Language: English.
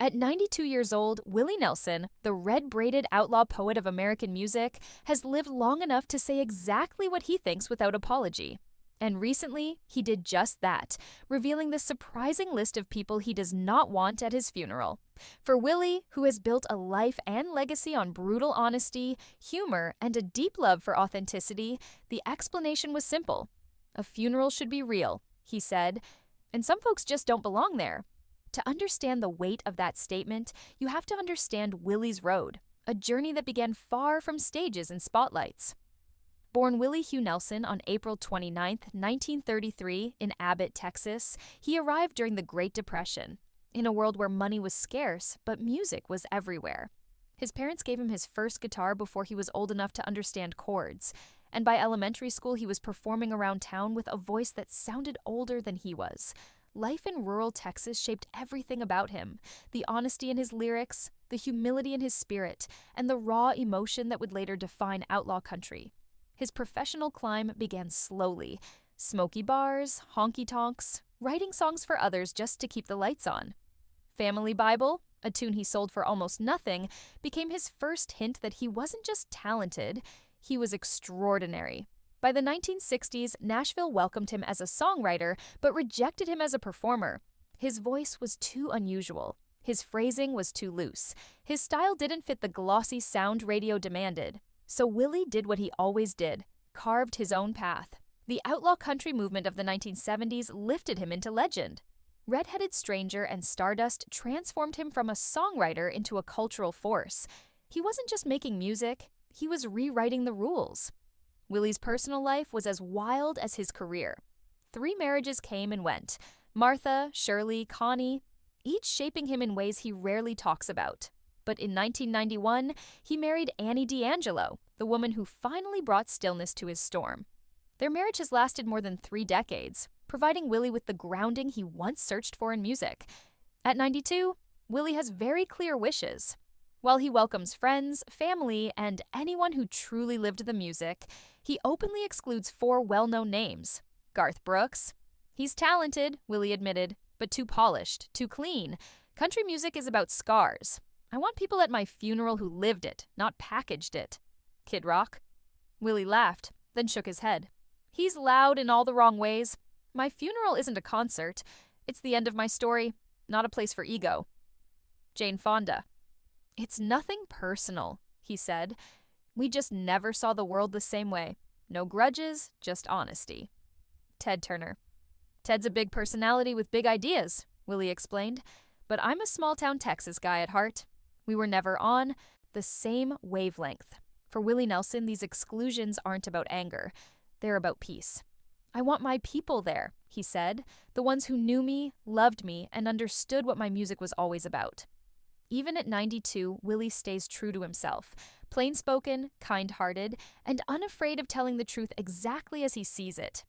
At 92 years old, Willie Nelson, the red-braided outlaw poet of American music, has lived long enough to say exactly what he thinks without apology. And recently, he did just that, revealing the surprising list of people he does not want at his funeral. For Willie, who has built a life and legacy on brutal honesty, humor, and a deep love for authenticity, the explanation was simple. A funeral should be real, he said, and some folks just don't belong there. To understand the weight of that statement, you have to understand Willie's road, a journey that began far from stages and spotlights. Born Willie Hugh Nelson on April 29, 1933, in Abbott, Texas, he arrived during the Great Depression, in a world where money was scarce, but music was everywhere. His parents gave him his first guitar before he was old enough to understand chords, and by elementary school he was performing around town with a voice that sounded older than he was. Life in rural Texas shaped everything about him, the honesty in his lyrics, the humility in his spirit, and the raw emotion that would later define outlaw country. His professional climb began slowly. Smoky bars, honky-tonks, writing songs for others just to keep the lights on. Family Bible, a tune he sold for almost nothing, became his first hint that he wasn't just talented, he was extraordinary. By the 1960s, Nashville welcomed him as a songwriter, but rejected him as a performer. His voice was too unusual. His phrasing was too loose. His style didn't fit the glossy sound radio demanded. So Willie did what he always did, carved his own path. The outlaw country movement of the 1970s lifted him into legend. Red-Headed Stranger and Stardust transformed him from a songwriter into a cultural force. He wasn't just making music, he was rewriting the rules. Willie's personal life was as wild as his career. 3 marriages came and went: Martha, Shirley, Connie, each shaping him in ways he rarely talks about. But in 1991, he married Annie D'Angelo, the woman who finally brought stillness to his storm. Their marriage has lasted more than 3 decades, providing Willie with the grounding he once searched for in music. At 92, Willie has very clear wishes. While he welcomes friends, family, and anyone who truly lived the music, he openly excludes 4 well-known names. Garth Brooks. He's talented, Willie admitted, but too polished, too clean. Country music is about scars. I want people at my funeral who lived it, not packaged it. Kid Rock. Willie laughed, then shook his head. He's loud in all the wrong ways. My funeral isn't a concert. It's the end of my story, not a place for ego. Jane Fonda. It's nothing personal, he said. We just never saw the world the same way. No grudges, just honesty. Ted Turner. Ted's a big personality with big ideas, Willie explained, but I'm a small-town Texas guy at heart. We were never on the same wavelength. For Willie Nelson, these exclusions aren't about anger. They're about peace. I want my people there, he said, the ones who knew me, loved me, and understood what my music was always about. Even at 92, Willie stays true to himself, plain-spoken, kind-hearted, and unafraid of telling the truth exactly as he sees it.